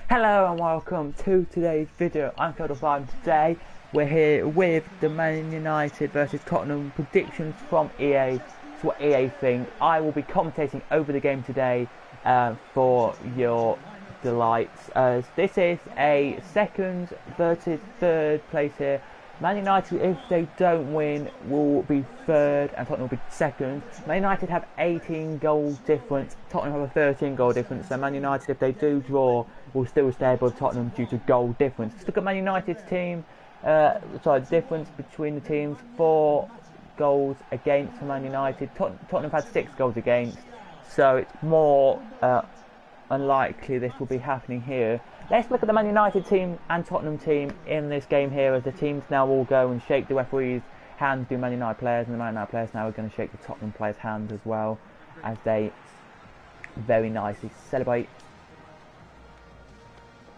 Hello and welcome to today's video. I'm CadwellPlays. Today we're here with the Man United versus Tottenham predictions from EA. It's what EA think. I will be commentating over the game today for your delights. As this is a second versus third place here. Man United, if they don't win, will be third and Tottenham will be second. Man United have 18 goal difference, Tottenham have a 13 goal difference, so Man United, if they do draw, will still stay above Tottenham due to goal difference. Let's look at Man United's team, difference between the teams, 4 goals against for Man United. Tottenham had 6 goals against, so it's more unlikely this will be happening here. Let's look at the Man United team and Tottenham team in this game here, as the teams now all go and shake the referee's hands, do Man United players, and the Man United players now are going to shake the Tottenham players' hands as well, as they very nicely celebrate.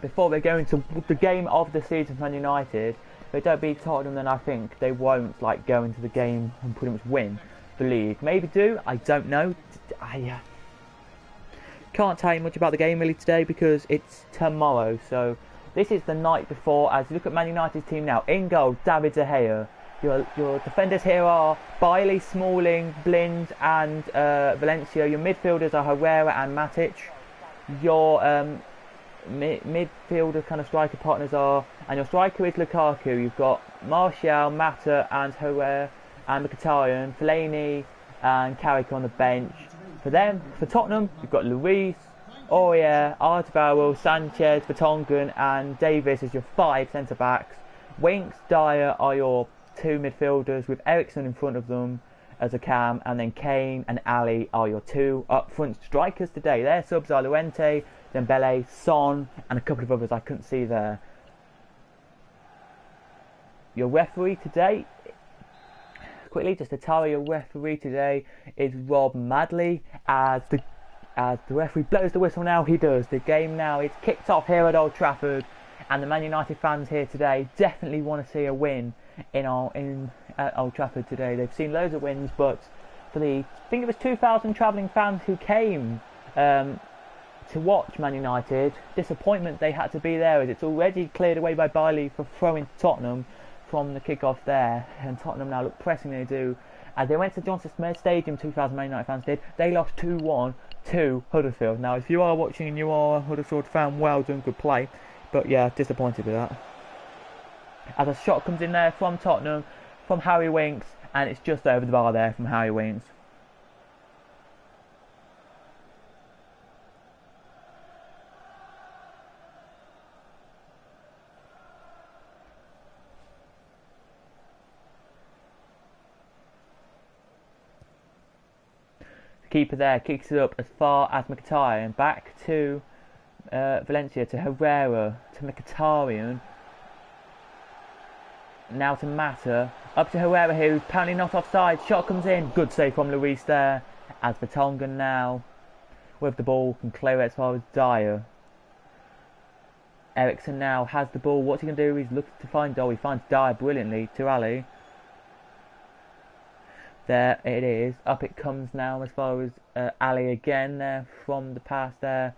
Before they go into the game of the season for Man United, if they don't beat Tottenham, then I think they won't go into the game and pretty much win the league. Maybe do, I don't know. I can't tell you much about the game really today because it's tomorrow. So this is the night before. As you look at Man United's team now, in goal, David De Gea. Your defenders here are Bailey, Smalling, Blind and Valencia. Your midfielders are Herrera and Matic. Your midfielder kind of striker partners are, and your striker is Lukaku. You've got Martial, Mata and Herrera and Mkhitaryan, Fellaini and Carrick on the bench. For them, for Tottenham, you've got Luis, Aurier, Alderweireld, Sanchez, Vertonghen and Davis as your 5 centre-backs. Winks, Dyer are your 2 midfielders with Eriksen in front of them as a cam, and then Kane and Ali are your 2 up-front strikers today. Their subs are Llorente, Dembele, Son and a couple of others I couldn't see there. Your referee today, quickly just to tell you, your referee today is Rob Madley. As the referee blows the whistle now, he does. The game now is kicked off here at Old Trafford, and the Man United fans here today definitely want to see a win at Old Trafford today. They've seen loads of wins, but for the, I think it was 2,000 travelling fans who came to watch Man United, disappointment they had to be there, as it's already cleared away by Bailey for throwing Tottenham from the kick-off there, and Tottenham now look pressing. They do, as they went to Johnson Smith Stadium, 2,000 Man United fans did. They lost 2-1 to Huddersfield. Now if you are watching and you are a Huddersfield fan, well done, good play, but yeah, disappointed with that. As a shot comes in there from Tottenham, from Harry Winks, and it's just over the bar there from Harry Winks. Keeper there kicks it up as far as Mkhitaryan, back to Valencia, to Herrera, to Mkhitaryan, now to Mata, up to Herrera here, who's apparently not offside. Shot comes in, good save from Luis there, as Vertonghen now with the ball can clear it as far as Dyer. Eriksen now has the ball. What's he going to do? He's looking to find He finds Dyer brilliantly to Ali. There it is. Up it comes now as far as Ali again there from the pass there.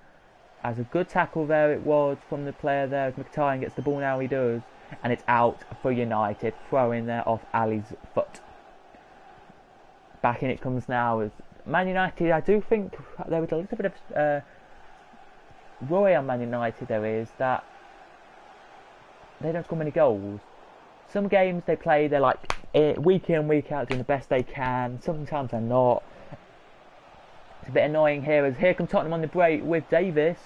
As a good tackle there it was from the player there. As Mkhitaryan gets the ball now, he does. And it's out for United. Throw in there off Ali's foot. Back in it comes now as Man United. I do think there was a little bit of worry on Man United. There is that they don't score many goals. Some games they play, they're like week in, week out, doing the best they can. Sometimes they're not. It's a bit annoying here, as here comes Tottenham on the break with Davis.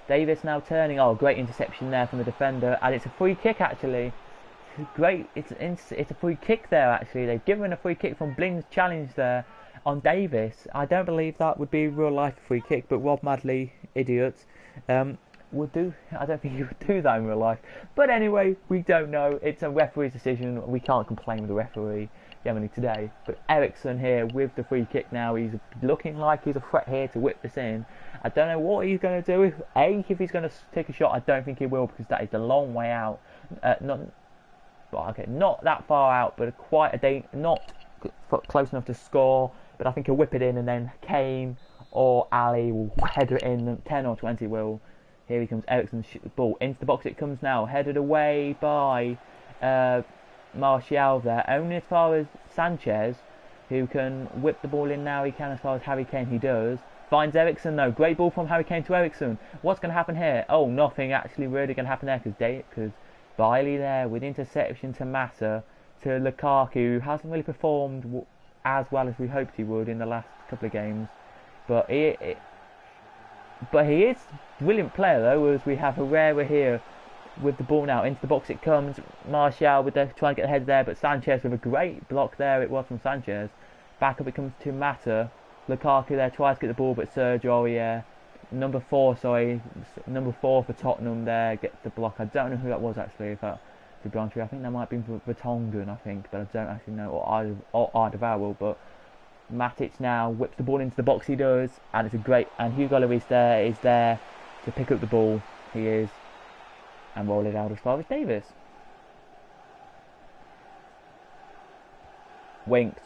Davis now turning. Oh, great interception there from the defender, and it's a free kick actually. Great, it's a free kick there actually. They've given a free kick from Blind's challenge there on Davis. I don't believe that would be real life free kick, but Rob Madley, idiot, would do. I don't think he would do that in real life. But anyway, we don't know. It's a referee's decision. We can't complain with the referee generally today. But Eriksen here with the free kick now. He's looking like he's a threat here to whip this in. I don't know what he's going to do. If he's going to take a shot, I don't think he will, because that is a long way out. Not that far out, but not close enough to score. But I think he'll whip it in, and then Kane or Ali will header it in. 10 or 20 will. Here he comes, Eriksen's ball into the box. It comes now, headed away by Martial there, only as far as Sanchez, who can whip the ball in now. He can as far as Harry Kane. He does. Finds Eriksen though. Great ball from Harry Kane to Eriksen. What's going to happen here? Oh, nothing actually really going to happen there because Bailey there with interception to Mata to Lukaku, who hasn't really performed as well as we hoped he would in the last couple of games, but he is a brilliant player though, as we have Herrera here with the ball now. Into the box it comes. Martial with the trying to get the head there, but Sanchez with a great block there. It was from Sanchez. Back up it comes to Mata. Lukaku there tries to get the ball, but Sergio Aurier, number 4 for Tottenham there, gets the block. I don't know who that was actually. If that, to be honest with you, I think that might have been Vertonghen, I think, but I don't actually know, or Ardavaro. But Matic now whips the ball into the box. He does, and it's a great. And Hugo Lloris there is there to pick up the ball. He is, and roll it out as far as Davis. Winks.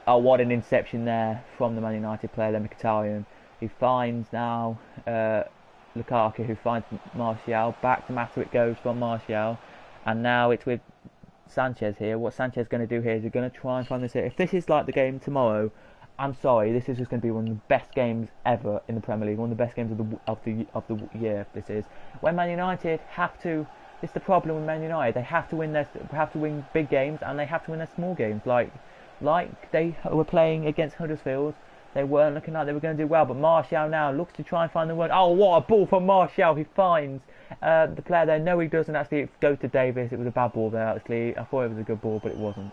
Oh, what an interception there from the Man United player, Mkhitaryan. He finds now Lukaku, who finds Martial. Back to Mata it goes from Martial. And now it's with Sanchez here. What Sanchez is going to do here is he's going to try and find this here. If this is like the game tomorrow, I'm sorry, this is just going to be one of the best games ever in the Premier League. One of the best games of the year. This is when Man United have to. This is the problem with Man United. They have to win big games, and they have to win their small games. Like they were playing against Huddersfield. They weren't looking like they were going to do well, but Martial now looks to try and find the one. Oh, what a ball from Martial! He finds the player there. No, he doesn't actually. It goes to Davis. It was a bad ball there, actually. I thought it was a good ball, but it wasn't.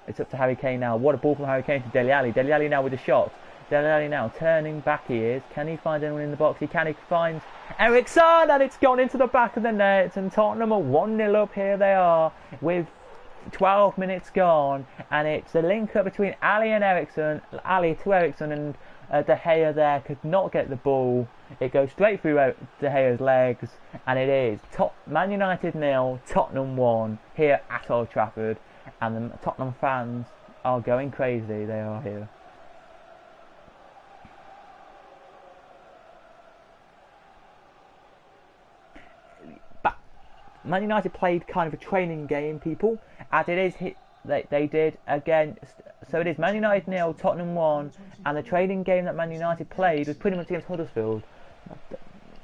It's up to Harry Kane now. What a ball from Harry Kane to Dele Alli. Dele Alli now with a shot. Dele Alli now turning back. He is. Can he find anyone in the box? He can. He finds Eriksen, and it's gone into the back of the net. And Tottenham are 1-0 up. Here they are with 12 minutes gone, and it's a link up between Ali and Eriksen. Ali to Eriksen, and De Gea there could not get the ball. It goes straight through De Gea's legs, and it is Man United 0, Tottenham 1 here at Old Trafford, and the Tottenham fans are going crazy. They are here. Man United played kind of a training game, people, as it is they did again. So it is Man United 0, Tottenham 1, and the training game that Man United played was pretty much against Huddersfield.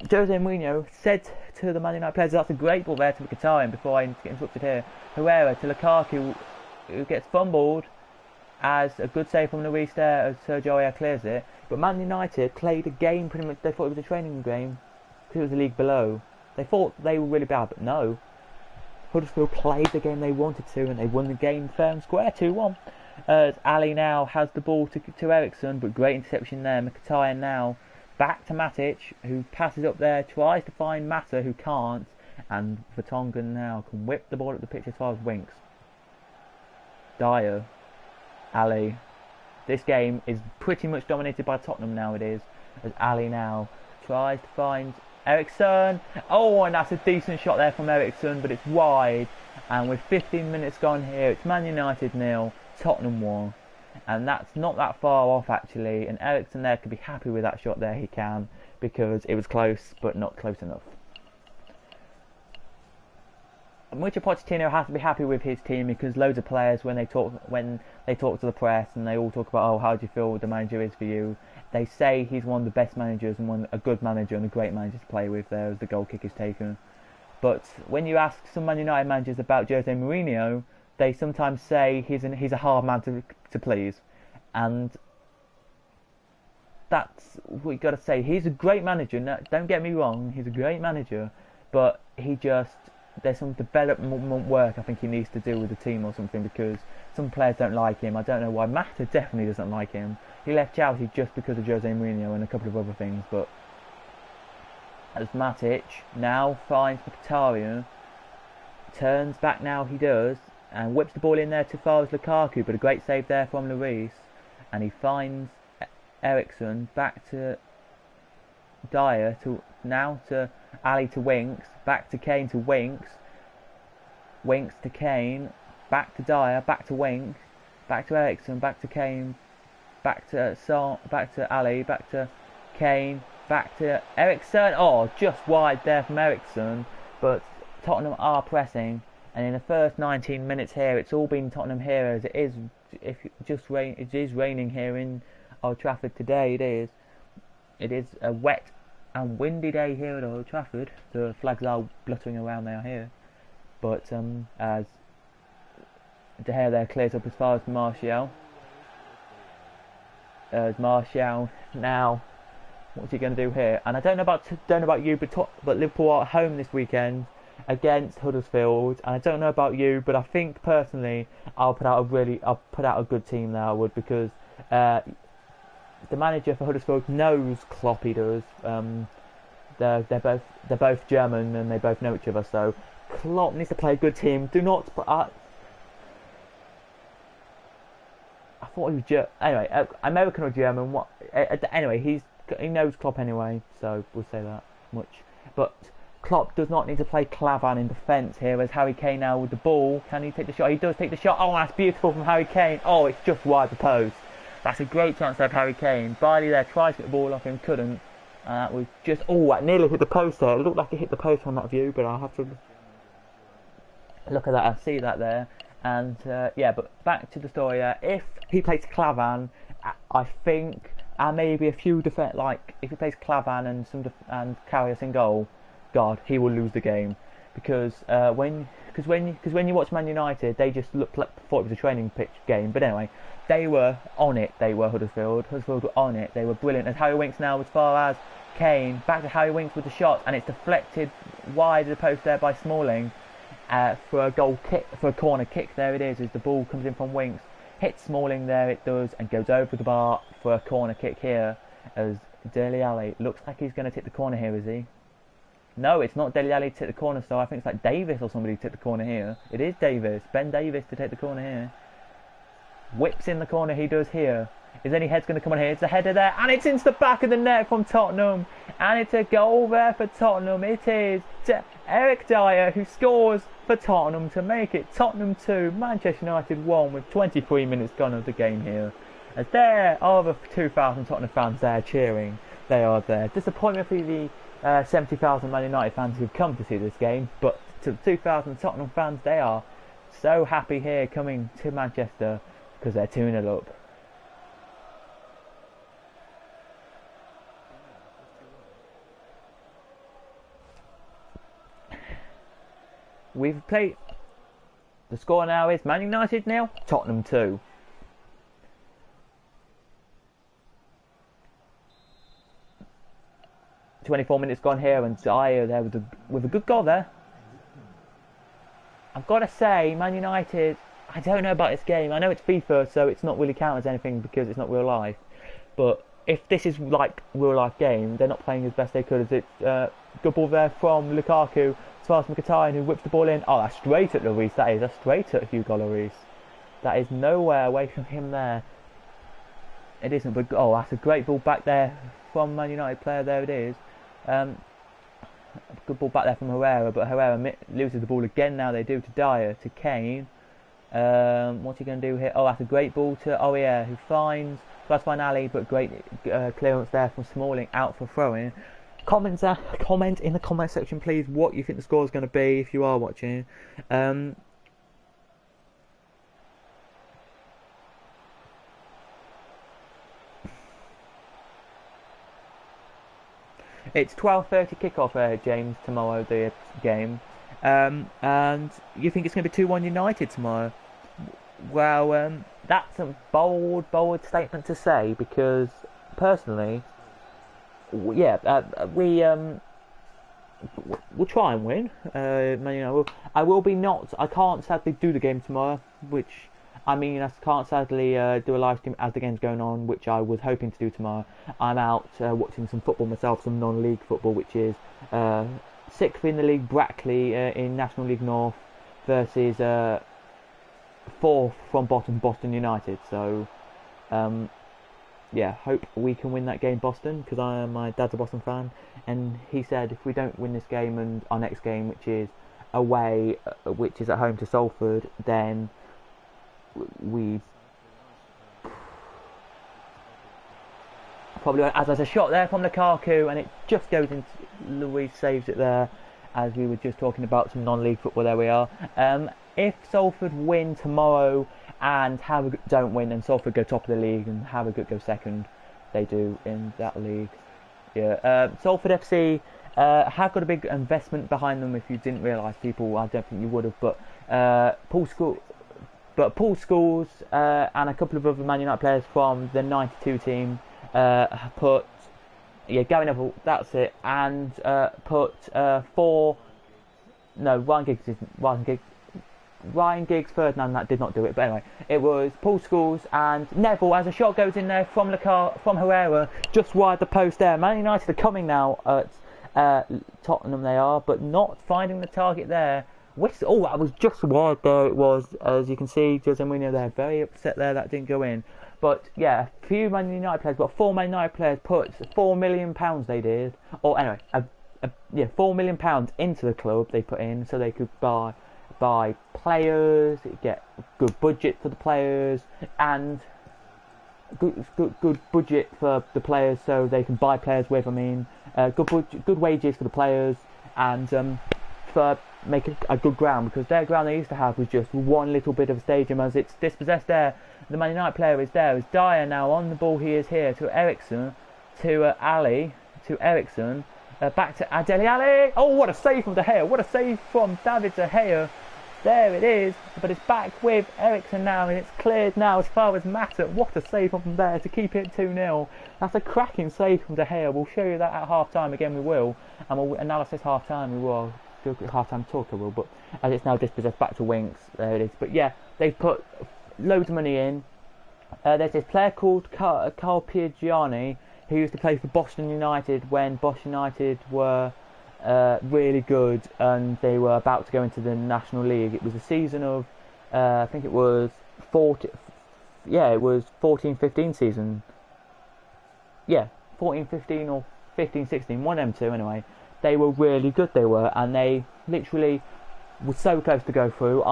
Jose Mourinho said to the Man United players, "That's a great ball there to Mkhitaryan." Before I get interrupted here, Herrera to Lukaku, who gets fumbled, as a good save from Lloris there as Sergio Aurier clears it. But Man United played a game pretty much. They thought it was a training game because it was a league below. They thought they were really bad, but no. Huddersfield played the game they wanted to, and they won the game fair and square, 2-1. As Ali now has the ball to Eriksen, but great interception there. Mkhitaryan now back to Matic, who passes up there, tries to find Mata, who can't, and Vertonghen now can whip the ball up the pitch as far as Winks. Dyer, Ali. This game is pretty much dominated by Tottenham now, it is, as Ali now tries to find Eriksen. Oh, and that's a decent shot there from Eriksen, but it's wide. And with 15 minutes gone here, it's Man United 0, Tottenham 1. And that's not that far off, actually. And Eriksen there could be happy with that shot there. He can, because it was close, but not close enough. Mauricio Pochettino has to be happy with his team, because loads of players, when they talk to the press and they all talk about, oh, how do you feel the manager is for you, they say he's one of the best managers and a good manager and a great manager to play with there as the goal kick is taken. But when you ask some Man United managers about Jose Mourinho, they sometimes say he's a hard man to please, and that's what you got to say. He's a great manager. No, don't get me wrong, he's a great manager, but there's some development work I think he needs to do with the team or something, because some players don't like him. I don't know why. Mata definitely doesn't like him. He left Chelsea just because of Jose Mourinho and a couple of other things. But as Matic now finds Mkhitaryan, turns back now, he does, and whips the ball in there to far as Lukaku, but a great save there from Lloris, and he finds Eriksen back to Dyer, to Ali to Winks, back to Kane to Winks, Winks to Kane, back to Dyer, back to Winks, back to Eriksen, back to Kane, back to Ali, back to Kane, back to Ericsson. Oh, just wide there from Ericsson, but Tottenham are pressing, and in the first 19 minutes here, it's all been Tottenham heroes. It is, it is raining here in Old Trafford today. It is a wet and windy day here at Old Trafford. The flags are bluttering around, they are here, but as De Gea there clears up as far as Martial. As Martial now, what's he going to do here? And I don't know about you, but Liverpool are at home this weekend against Huddersfield, and I don't know about you, but I think personally I'll put out a good team there. I would, because the manager for Huddersfield knows Klopp. He does. They're both German and they both know each other. So Klopp needs to play a good team. Do not. I thought he was anyway, American or German. What? Anyway, he knows Klopp anyway, so we'll say that much. But Klopp does not need to play Clavan in defence here. As Harry Kane now with the ball, can he take the shot? He does take the shot. Oh, that's beautiful from Harry Kane. Oh, it's just wide the post. That's a great chance to have Harry Kane. Bailey there tries to get the ball off him, couldn't. That was just it nearly hit the post there. It looked like it hit the post from that view, but I'll have to look at that and see that there. And yeah, but back to the story. If he plays Clavan, I think, and maybe a few if he plays Clavan and Karius in goal, God, he will lose the game, because when you watch Man United, they just thought it was a training pitch game. But anyway, they were on it. They were Huddersfield were on it. They were brilliant. And Harry Winks now, as far as Kane, back to Harry Winks with the shot, and it's deflected wide of the post there by Smalling. For a corner kick. There it is, as the ball comes in from Winks, hits Smalling there, it does, and goes over the bar for a corner kick here, as Dele Alli looks like he's going to take the corner here, is he? No, it's not Dele Alli to take the corner, so I think it's like Davis or somebody to take the corner here. It is Davis, Ben Davis, to take the corner here. Whips in the corner, he does here. Is any head's going to come on here? It's a header there, and it's into the back of the net from Tottenham, and it's a goal there for Tottenham. It is Eric Dyer who scores for Tottenham to make it Tottenham 2, Manchester United 1, with 23 minutes gone of the game here. As there are over 2,000 Tottenham fans there cheering. They are there. Disappointment for the 70,000 Man United fans who've come to see this game, but to the 2,000 Tottenham fans, they are so happy here coming to Manchester because they're 2-0 up. We've played. The score now is Man United 0, Tottenham 2. "24 minutes gone here, and Dyer there with a good goal there. I've got to say, Man United, I don't know about this game. I know it's FIFA, so it's not really counted as anything because it's not real life. But if this is like real life game, they're not playing as best they could. As it's good ball there from Lukaku. As far as Mkhitaryan, who whips the ball in. Oh, that's straight at Lloris. That's straight at Hugo Lloris. That is nowhere away from him there. It isn't, but oh, that's a great ball back there from Man United player. There it is. Good ball back there from Herrera, but Herrera loses the ball again. Now they do to Dyer, to Kane. What's he going to do here? Oh, that's a great ball to Aurier, who finds Ali, but great clearance there from Smalling out for throwing. Comment in the comment section, please, what you think the score is going to be if you are watching. It's 12:30 kickoff, James, tomorrow, the game. And you think it's going to be 2-1 United tomorrow? Well, that's a bold statement to say, because personally, yeah, we'll try and win. I will be not. I can't sadly do the game tomorrow, which I can't sadly do a live stream as the game's going on, which I was hoping to do tomorrow. I'm out watching some football myself, some non-league football, which is 6th in the league, Brackley in National League North versus 4th from bottom, Boston United. So yeah, hope we can win that game, Boston, because my dad's a Boston fan, and he said if we don't win this game and our next game, which is away, which is at home to Salford, then we probably as there's a shot there from Lukaku, and it just goes into. Luis saves it there, as we were just talking about some non-league football. There we are. If Salford win tomorrow and Harrogate don't win, and Salford go top of the league and Harrogate go second, they do in that league. Yeah, Salford FC have got a big investment behind them. If you didn't realise, people, I don't think you would have, but Paul Scholes and a couple of other Man United players from the '92 team put, Gary Neville, that's it, and put Ryan Giggs, Ferdinand, that did not do it, but anyway, it was Paul Scholes and Neville as a shot goes in there from Herrera, just wide the post there. Man United are coming now at Tottenham, they are, but not finding the target there. Oh, that was just wide there, it was, as you can see, Jose Mourinho there, very upset there, that didn't go in. But yeah, a few Man United players, but 4 Man United players put £4 million they did, or anyway, £4 million into the club they put in, so they could buy players, get good budget for the players, and good budget for the players, so they can buy players with. I mean, good wages for the players, and for making a good ground, because their ground they used to have was just one little bit of a stadium, as it's dispossessed there. The Man United player is there. It's Dyer now on the ball. He is here to Ericsson, to Ali, to Ericsson, back to Adeli Ali. Oh, what a save from De Gea! What a save from David De Gea! There it is, but it's back with Ericsson now, and it's cleared now as far as Mata. What a save from there to keep it 2-0. That's a cracking save from De Gea. We'll show you that at half-time again, we will. And we'll analysis half-time, we will. Do a half-time talk, I will, but as it's now dispossessed back to Winks, there it is. But yeah, they've put loads of money in. There's this player called Carl Piagiani, who used to play for Boston United when Boston United were really good, and they were about to go into the National League. It was a season of, I think it was 14-15 season. Yeah, 14-15 or 15-16, one of them two anyway. They were really good, they were, and they literally were so close to go through.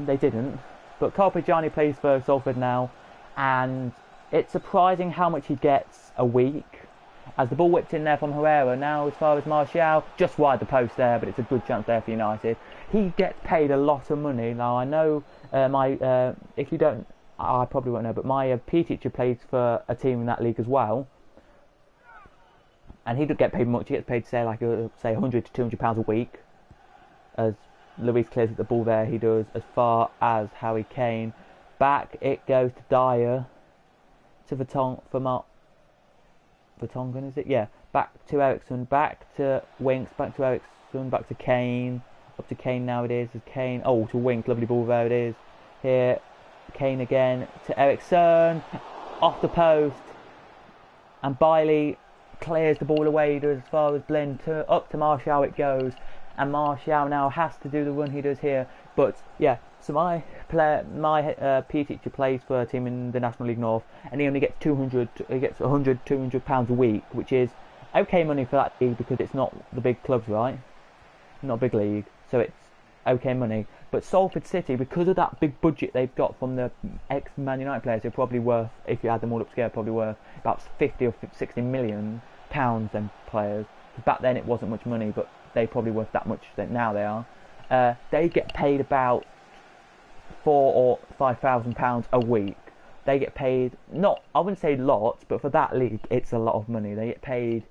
They didn't, but Carl Piagiani plays for Salford now, and it's surprising how much he gets a week. As the ball whipped in there from Herrera, now as far as Martial, just wide the post there, but it's a good chance there for United. He gets paid a lot of money. Now I know if you don't, I probably won't know, but my PE teacher plays for a team in that league as well, and he doesn't get paid much. He gets paid say £100 to £200 a week. As Luis clears the ball there, he does, as far as Harry Kane. Back it goes to Dyer, to Vertonghen, is it? Yeah. Back to Ericsson, back to Winks, back to Ericsson, back to Kane. Up to Kane now it is. Kane. Oh, to Winks, lovely ball there it is. Here, Kane again to Ericsson, off the post, and Bailey clears the ball away. He does as far as Blend, up to Martial it goes, and Martial now has to do the run he does here. But yeah, so my PE teacher plays for a team in the National League North, and he only gets £200 a week, which is okay money for that league, because it's not the big clubs, right? Not a big league, so it's okay money. But Salford City, because of that big budget they've got from the ex-Man United players, they're probably worth, if you add them all up together, probably worth about 50 or 60 million pounds, them players. Back then it wasn't much money, but they're probably worth that much now they are. They get paid about £4,000 or £5,000 a week. They get paid, not, I wouldn't say lots, but for that league it's a lot of money. They get paid,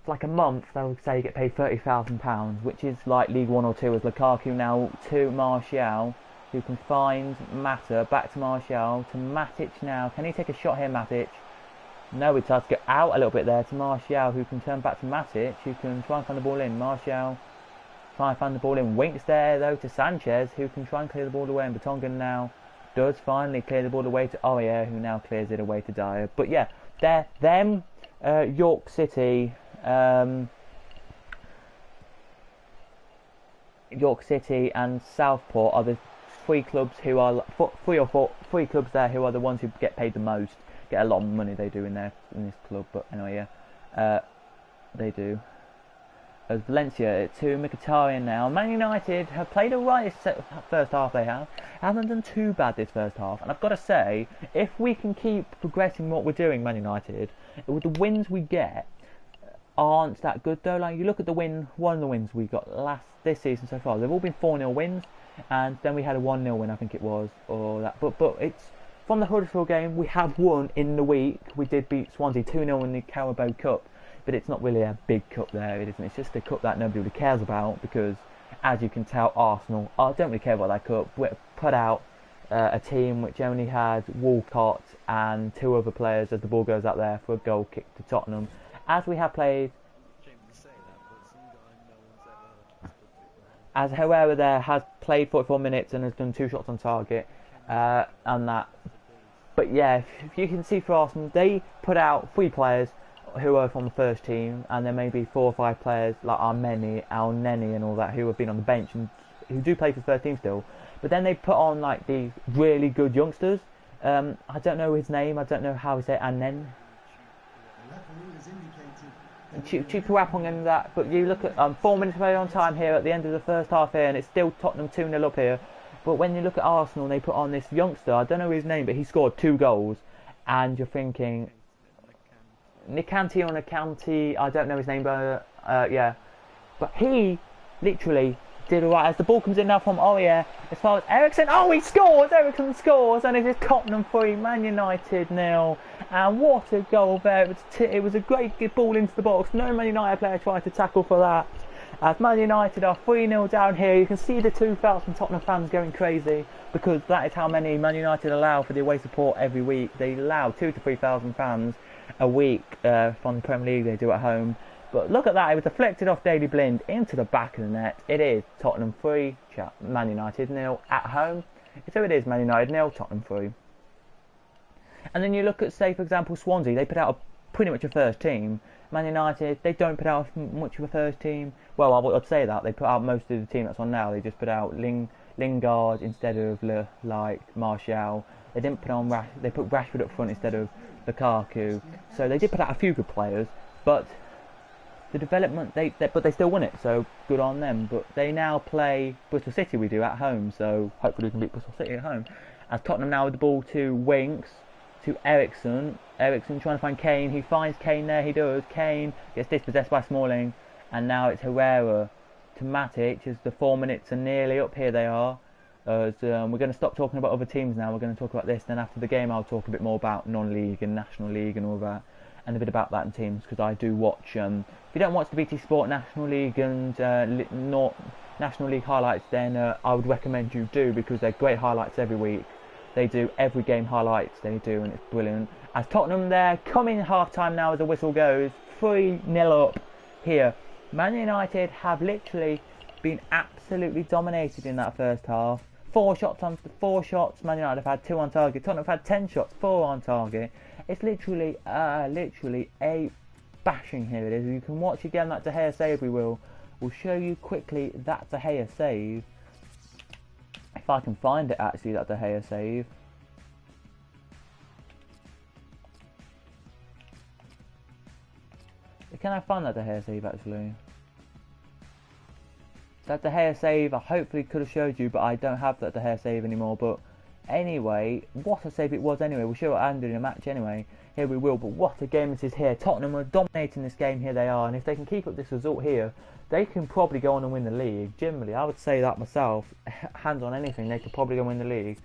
for like a month, they would say you get paid £30,000, which is like League 1 or 2, as Lukaku now to Martial, who can find Mata, back to Martial, to Matic now. Can he take a shot here, Matic? No, he tries to get out a little bit there to Martial, who can turn back to Matic, who can try and find the ball in. Martial try and find the ball in. Winks there though to Sanchez, who can try and clear the ball away, and Vertonghen now does finally clear the ball away to Aurier, who now clears it away to Dyer. But yeah, York City and Southport are the three clubs who are three clubs there who are the ones who get paid the most, get a lot of money. They do in this club. But anyway, yeah, they do. As Valencia to Mkhitaryan now. Man United have played alright this first half. They haven't done too bad this first half, and I've got to say, if we can keep progressing what we're doing, Man United, With the wins we get aren't that good though. Like you look at the one of the wins we got this season so far, they've all been 4-0 wins, and then we had a 1-0 win, I think it was, or that. But it's from the Huddersfield game we have won in the week. We did beat Swansea 2-0 in the Carabao Cup, but it's not really a big cup there, isn't it? It's just a cup that nobody really cares about because, as you can tell, Arsenal don't really care about that cup. We put out a team which only had Walcott and 2 other players as the ball goes out there for a goal kick to Tottenham. As we have played, as Herrera there has played 44 minutes and has done 2 shots on target, and that. But yeah, if you can see for Arsenal, they put out 3 players who are from the first team, and there may be 4 or 5 players like Armeni, Al Neni and all that who have been on the bench and who do play for the first team still. But then they put on like these really good youngsters. I don't know his name. I don't know how he say Anen. Chukwuapong and that. But you look at 4 minutes away on time here at the end of the first half here, and it's still Tottenham 2-0 up here. But when you look at Arsenal, they put on this youngster. I don't know his name, but he scored 2 goals, and you're thinking Nikanti or Nikanti. I don't know his name, but yeah. But he literally did alright as the ball comes in now from Aurier. As far as Ericsson, oh, he scores! Ericsson scores, and it is Tottenham 3, Man United 0. And what a goal there! It was a great ball into the box. No Man United player tried to tackle for that. As Man United are 3-0 down here, you can see the 2,000 Tottenham fans going crazy because that is how many Man United allow for the away support every week. They allow 2,000 to 3,000 fans a week from the Premier League. They do at home. But look at that, it was deflected off Daley Blind into the back of the net. It is Tottenham 3, Man United 0 at home. So it is Man United 0, Tottenham 3. And then you look at, say, for example, Swansea. They put out pretty much a first team. Man United, they don't put out much of a first team. Well, I'd say that. They put out most of the team that's on now. They just put out Lingard instead of Martial. They didn't put on they put Rashford up front instead of Lukaku. So they did put out a few good players, but the development, but they still won it, so good on them. But they now play Bristol City, we do, at home, so hopefully we can beat Bristol City at home. As Tottenham now with the ball to Winks, to Ericsson. Ericsson trying to find Kane, he finds Kane there, he does. Kane gets dispossessed by Smalling, and now it's Herrera to Matic as the 4 minutes are nearly up. Here they are. We're going to stop talking about other teams now, we're going to talk about this, then after the game I'll talk a bit more about non-league and National League and all that, and a bit about that in teams, because I do watch, if you don't watch the BT Sport National League and National League highlights, then I would recommend you do, because they're great highlights every week. They do every game highlights, they do, and it's brilliant. As Tottenham there, coming half time now as the whistle goes, 3-0 up here. Man United have literally been absolutely dominated in that first half. 4 shots, Man United have had 2 on target. Tottenham have had 10 shots, 4 on target. It's literally a bashing here it is. You can watch again that De Gea save we'll show you quickly that De Gea save. If I can find it actually, that De Gea save. Can I find that De Gea save actually? That De Gea save I hopefully could have showed you, but I don't have that De Gea save anymore. But anyway, what a save it was anyway. We'll show what I ended in a match anyway. Here we will, but what a game this is here. Tottenham are dominating this game, here they are. And if they can keep up this result here, they can probably go on and win the league. Generally, I would say that myself. Hands on anything, they could probably go and win the league.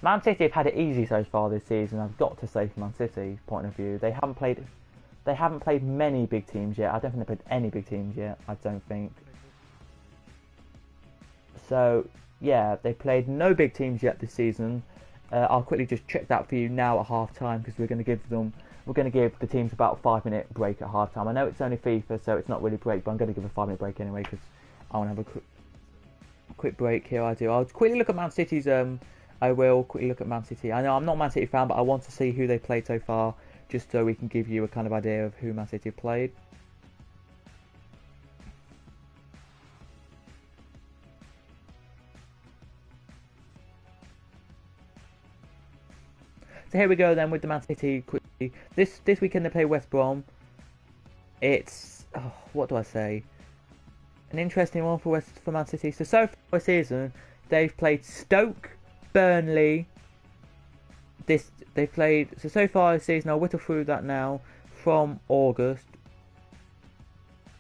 Man City have had it easy so far this season, I've got to say, from Man City's point of view. They haven't played many big teams yet. I don't think they've played any big teams yet, I don't think. So, yeah, they played no big teams yet this season. I'll quickly just check that for you now at half time, because we're going to give the teams about a 5-minute break at half time. I know it's only FIFA, so it's not really a break, but I'm going to give a 5-minute break anyway, because I want to have a quick break here. I'll quickly look at Man City's. I will quickly look at Man City. I know I'm not a Man City fan, but I want to see who they played so far, just so we can give you a kind of idea of who Man City have played. So here we go then with the Man City quickly. This weekend they play West Brom. It's what do I say? An interesting one for Man City. So far this season they've played Stoke, Burnley. So far this season, I'll whittle through that now. from August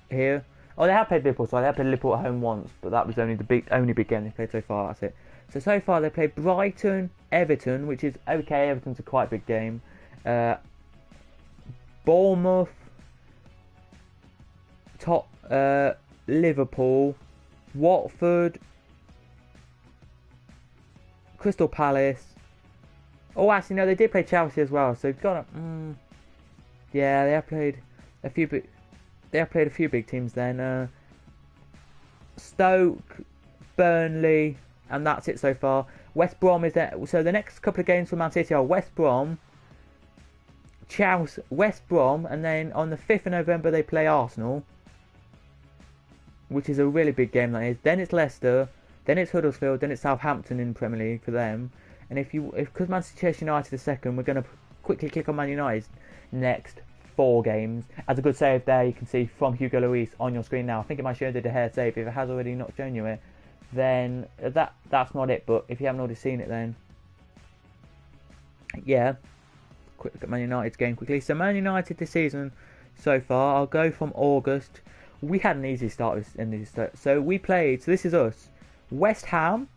here. Oh, they have played Liverpool, so they have played Liverpool at home once, but that was only the only big game they played so far. That's it. So far they played Brighton, Everton, which is okay. Everton's a quite big game. Bournemouth, Liverpool, Watford, Crystal Palace. Oh, actually no, they did play Chelsea as well. So they've got yeah, they have played a few big. They have played a few big teams then. Stoke, Burnley, and that's it so far. West Brom is there. So the next couple of games for Man City are West Brom, Chelsea, West Brom, and then on the 5th of November they play Arsenal, which is a really big game that is. Then it's Leicester, then it's Huddersfield, then it's Southampton in the Premier League for them. And because Manchester United is second, we're going to quickly kick on Man United's next 4 games. As a good save there, you can see from Hugo Lloris on your screen now. I think it might show the De Gea save. If it has already not shown you it, then that's not it. But if you haven't already seen it, then yeah. Quick look at Man United's game quickly. So Man United this season so far, I'll go from August. We had an easy start in this. So we played. So this is us: West Ham,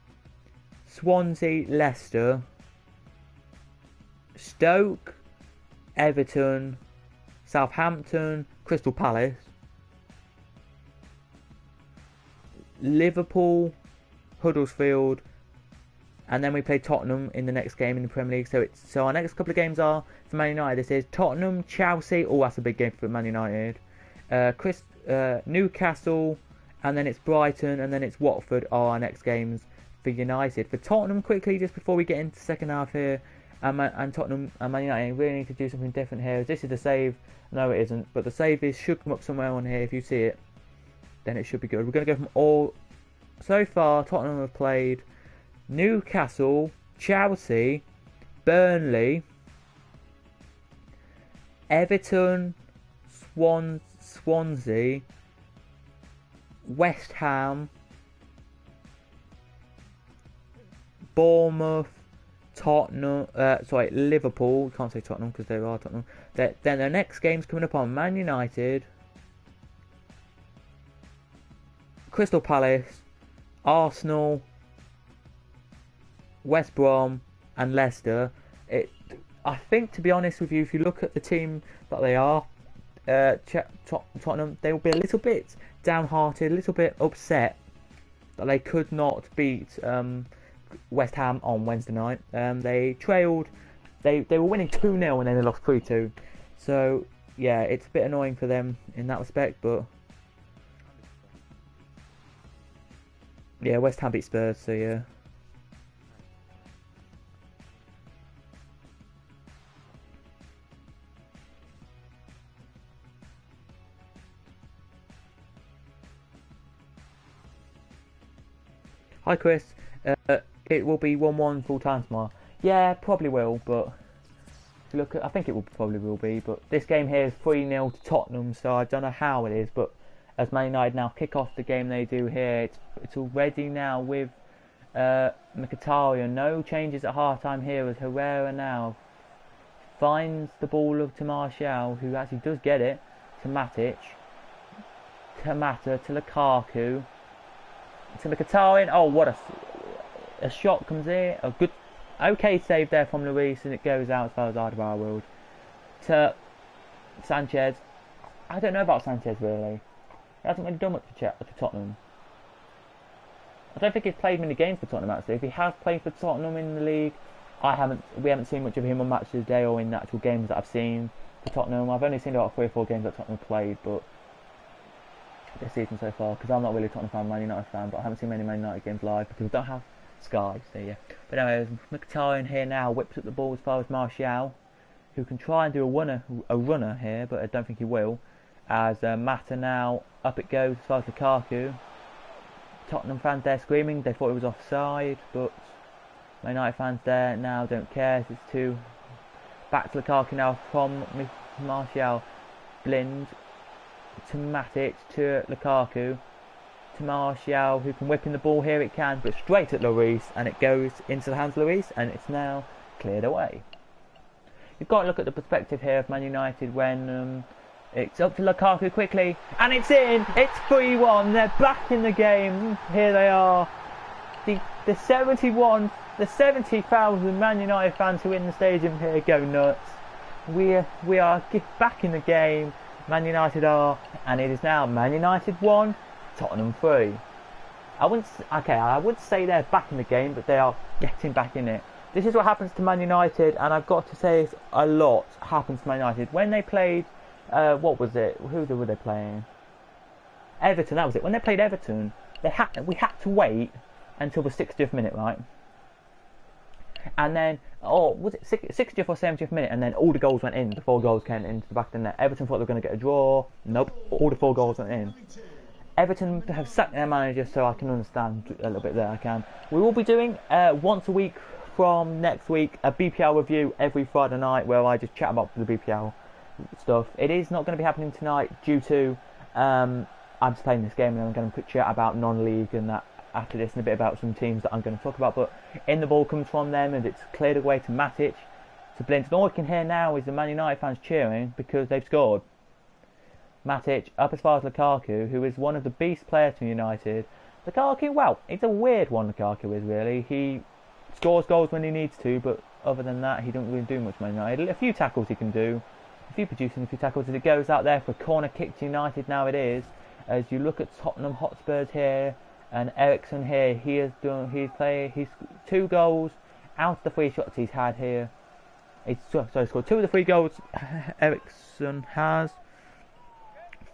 Swansea, Leicester, Stoke, Everton, Southampton, Crystal Palace, Liverpool, Huddersfield, and then we play Tottenham in the next game in the Premier League. So our next couple of games are for Man United. This is Tottenham, Chelsea. Oh, that's a big game for Man United. Newcastle, and then it's Brighton, and then it's Watford are our next games for United. For Tottenham, quickly, just before we get into the second half here, and Tottenham and Man United really need to do something different here. This is the save. No, it isn't. But the save should come up somewhere on here. If you see it, then it should be good. We're going to go from all. So far, Tottenham have played Newcastle, Chelsea, Burnley, Everton, Swansea, West Ham, Bournemouth, Tottenham, Liverpool. Can't say Tottenham because they are Tottenham. Then the next game's coming up on Man United, Crystal Palace, Arsenal, West Brom, and Leicester. I think, to be honest with you, if you look at the team that they are, Tottenham, they will be a little bit downhearted, a little bit upset that they could not beat West Ham on Wednesday night. They trailed. They were winning 2-0 and then they lost 3-2. So yeah, it's a bit annoying for them in that respect. But yeah, West Ham beat Spurs. So yeah. Hi Chris. It will be 1-1 full time tomorrow. Yeah, probably will, but if you look at, I think it probably will be. But this game here is 3-0 to Tottenham, so I don't know how it is. But as Man United now kick off the game they do here, it's already now with Mkhitaryan. No changes at half time here as Herrera now finds the ball to Martial, who actually does get it, to Matic, to Mata, to Lukaku, to Mkhitaryan. Oh, what a shot comes in. A good, okay save there from Lloris, and it goes out as far as out of our world. To Sanchez. I don't know about Sanchez really. He hasn't really done much for Tottenham. I don't think he's played many games for Tottenham actually. If he has played for Tottenham in the league, we haven't seen much of him on Match of the Day or in the actual games that I've seen for Tottenham. I've only seen about 3 or 4 games that Tottenham played, but this season so far, because I'm not really a Tottenham fan, Man United fan, but I haven't seen many Man United games live because we don't have Sky, so yeah. But anyways, Mkhitaryan here now whips up the ball as far as Martial, who can try and do a runner here, but I don't think he will. As Mata now, up it goes as far as Lukaku. Tottenham fans there screaming, they thought it was offside, but Man United fans there now don't care. It's 2. Back to Lukaku now from Martial. Blind to Matic, to Lukaku, to Martial, who can whip in the ball here, it can, but straight at Lloris, and it goes into the hands of Lloris, and it's now cleared away. you've got to look at the perspective here of Man United when it's up to Lukaku quickly, and it's in. It's 3-1. They're back in the game. Here they are. The 70,000 Man United fans who are in the stadium here go nuts. We are back in the game. Man United are, and it is now Man United 1, Tottenham 3. I would say they're back in the game, but they are getting back in it. This is what happens to Man United, and I've got to say a lot happens to Man United. When they played, what was it? Who were they playing? Everton, that was it. When they played Everton, we had to wait until the 60th minute, right? And then, was it 60th or 70th minute? And then all the goals went in. The 4 goals came into the back of the net. Everton thought they were going to get a draw. Nope, all the 4 goals went in. Everton have sacked their manager, so I can understand a little bit there. I can. We will be doing once a week from next week a BPL review every Friday night, where I just chat about the BPL stuff. It is not going to be happening tonight due to I'm just playing this game, and I'm going to chat about non-league and that after this, and a bit about some teams that I'm going to talk about. But in the ball comes from them, and it's cleared away to Matic, to Blind. And all I can hear now is the Man United fans cheering because they've scored. Matic up as far as Lukaku, who is one of the beast players for United. Lukaku, well, it's a weird one. Lukaku is really. He scores goals when he needs to, but other than that, he doesn't really do much. Man United, a few tackles he can do, producing a few tackles as it goes out there for a corner kick to United. Now it is. As you look at Tottenham Hotspurs here. And Ericsson here, he's 2 goals out of the 3 shots he's had here. He's scored 2 of the 3 goals Ericsson has.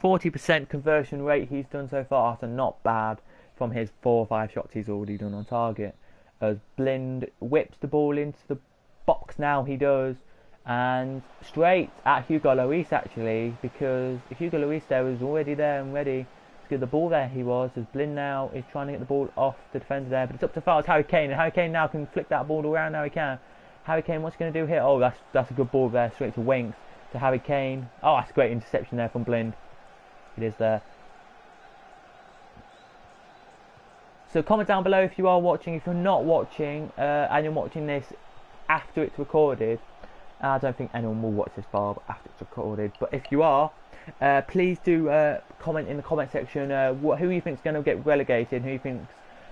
40% conversion rate he's done so far, after not bad from his 4 or 5 shots he's already done on target. As Blind whips the ball into the box now, he does. And straight at Hugo Lloris actually, because Hugo Lloris there was already there and ready. Get the ball there he was, as Blind now is trying to get the ball off the defender there, but it's up to far as Harry Kane, and Harry Kane now can flick that ball around. Now he can. Harry Kane, what's he going to do here? Oh, that's a good ball there, straight to Winks, to Harry Kane. Oh, that's a great interception there from Blind. It is there. So comment down below if you are watching. If you're not watching, and you're watching this after it's recorded, I don't think anyone will watch this far after it's recorded, but if you are, please do comment in the comment section who you think is going to get relegated, who you think is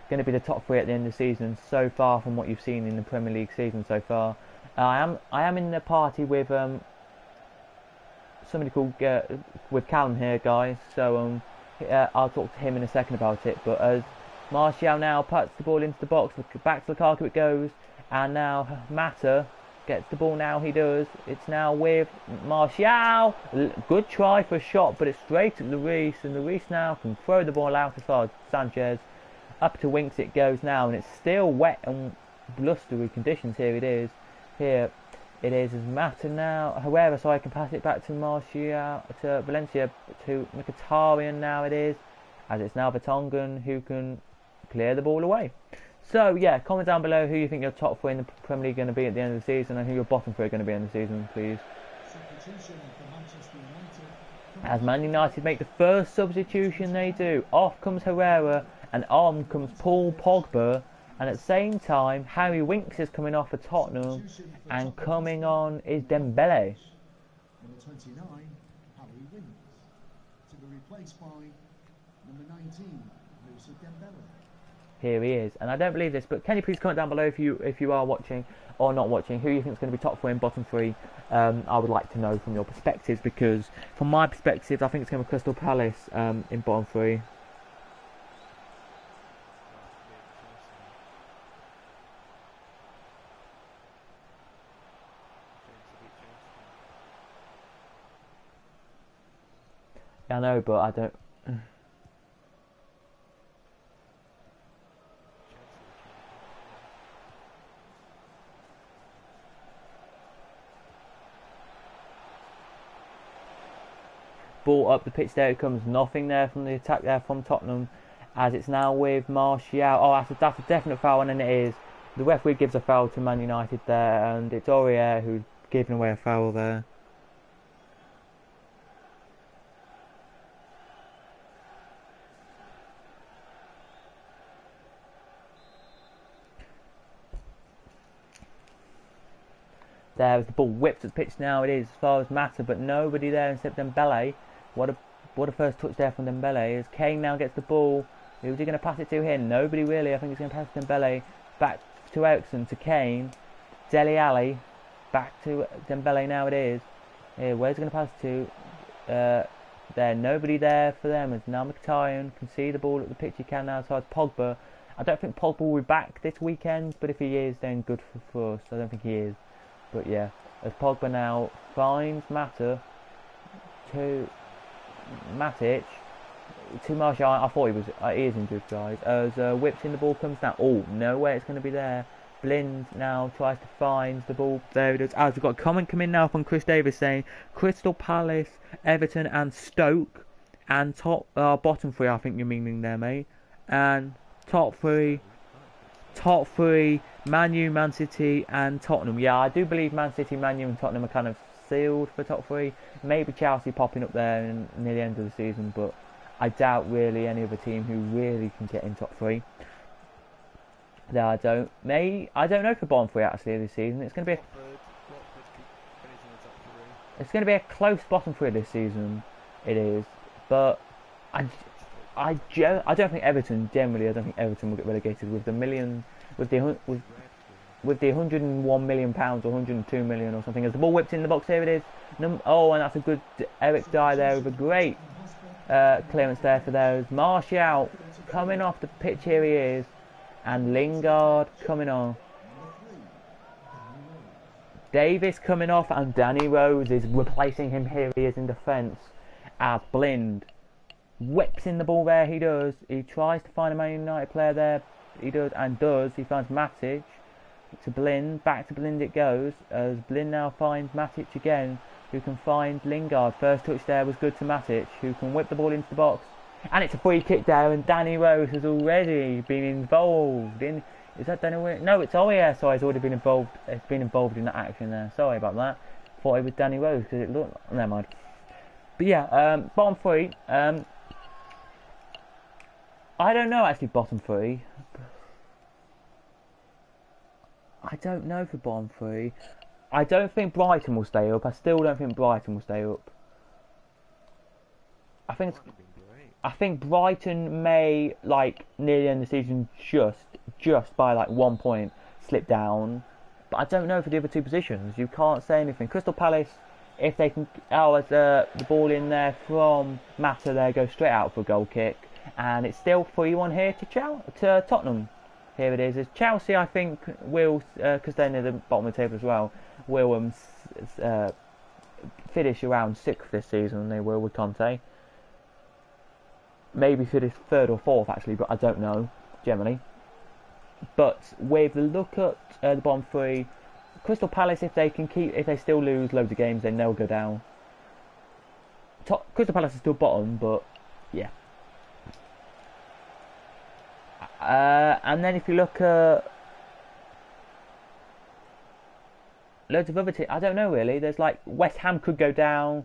going to be the top 3 at the end of the season so far from what you've seen in the Premier League season so far. I am in the party with somebody called with Callum here, guys. So I'll talk to him in a second about it. But as Martial now puts the ball into the box, back to Lukaku it goes, and now Mata gets the ball now, he does. It's now with Martial. Good try for a shot, but it's straight at Lloris, and Lloris now can throw the ball out as far as Sanchez. Up to Winks it goes now, and it's still wet and blustery conditions. Here it is. Here it is as Mata now. However, so I can pass it back to Martial, to Valencia, to Mkhitaryan now it is. As it's now Vertonghen who can clear the ball away. So yeah, comment down below who you think your top 3 in the Premier League are going to be at the end of the season, and who your bottom 3 are going to be in the season, please. As Man United make the first substitution, they do. Off comes Herrera, and on comes Paul Pogba, and at the same time, Harry Winks is coming off for Tottenham, and coming on is Dembele. Number 29, Harry Winks, to be replaced by number 19, Moussa Dembele. Here he is, and I don't believe this, but can you please comment down below if you are watching or not watching, who you think is going to be top 3 and bottom 3. I would like to know from your perspectives, because from my perspective, I think it's going to be Crystal Palace in bottom 3. I know, but I don't. Ball up the pitch, there it comes. Nothing there from the attack there from Tottenham, as it's now with Martial. Oh, that's a definite foul, and then it is. The referee gives a foul to Man United there, and it's Aurier who's giving away a foul there. There as the ball whips at the pitch now. It is as far as Mata, but nobody there except Dembele. What a first touch there from Dembele. As Kane now gets the ball. Who's he going to pass it to here? Nobody really. I think he's going to pass to Dembele. Back to Ericsson, to Kane. Dele Alli. Back to Dembele now it is. Here, where's he going to pass to? There. Nobody there for them. As now Mkhitaryan can see the ball at the pitch he can now. As far as Pogba. I don't think Pogba will be back this weekend, but if he is, then good for us. I don't think he is. But yeah, as Pogba now finds Mata to Matic to Martial. I thought he is injured, guys. As whips in, the ball comes down. Oh, no way it's going to be there. Blind now tries to find the ball. There it is. As we've got a comment come in now from Chris Davis saying Crystal Palace, Everton and Stoke and bottom three, I think you're meaning there, mate. And top three, Man U, Man City and Tottenham. Yeah, I do believe Man City, Man U and Tottenham are kind of sealed for top three. Maybe Chelsea popping up there near the end of the season, but I doubt really any other team who really can get in top three. No, I don't know for bottom three actually this season. It's going to be a close bottom three this season. It is, but I don't think Everton generally. I don't think Everton will get relegated with the 101 million pounds or 102 million or something. As the ball whips in the box, here it is. Oh, and that's a good Eric Dyer there with a great clearance there for those. Martial coming off the pitch, here he is. And Lingard coming on. Davis coming off, and Danny Rose is replacing him. Here he is in defence as Blind whips in the ball there. He does. He tries to find a Man United player there. He does and does. He finds Matic to Blind. Back to Blind it goes. As Blind now finds Matic again, who can find Lingard. First touch there was good to Matic, who can whip the ball into the box. And it's a free kick there, and Danny Rose has already been involved in. Is that Danny Rose? No, it's sorry, he's already been involved. It's been involved in that action there. Sorry about that. Thought it was Danny Rose because it looked. Never mind. But yeah, bottom three. I don't know actually. Bottom three. I don't know for bottom three. I don't think Brighton will stay up. I still don't think Brighton will stay up. I think Brighton may, like, near the end of the season, just by, like, 1 point, slip down. But I don't know for the other two positions. You can't say anything. Crystal Palace, if they can... Oh, as the ball in there from Mata there goes straight out for a goal kick. And it's still 3-1 here to Tottenham. Here it is. As Chelsea, I think, will, because they're near the bottom of the table as well, will finish around 6th this season. They will with Conte. Maybe finish 3rd or 4th actually, but I don't know generally. But with the look at the bottom three, Crystal Palace, if they still lose loads of games, then they'll go down. Crystal Palace is still bottom, but yeah. And then if you look at loads of other teams, I don't know really. There's like West Ham could go down,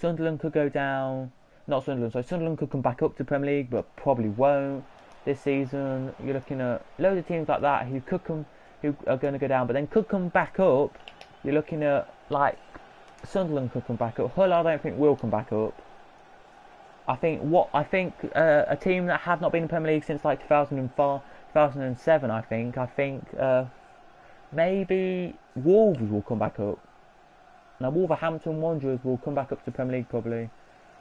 Sunderland could go down. Not Sunderland, so Sunderland could come back up to Premier League, but probably won't this season. You're looking at loads of teams like that who are going to go down, but then could come back up. You're looking at like Sunderland could come back up. Hull, I don't think will come back up. I think a team that have not been in the Premier League since like 2004, 2007. I think maybe Wolves will come back up. Now Wolverhampton Wanderers will come back up to Premier League probably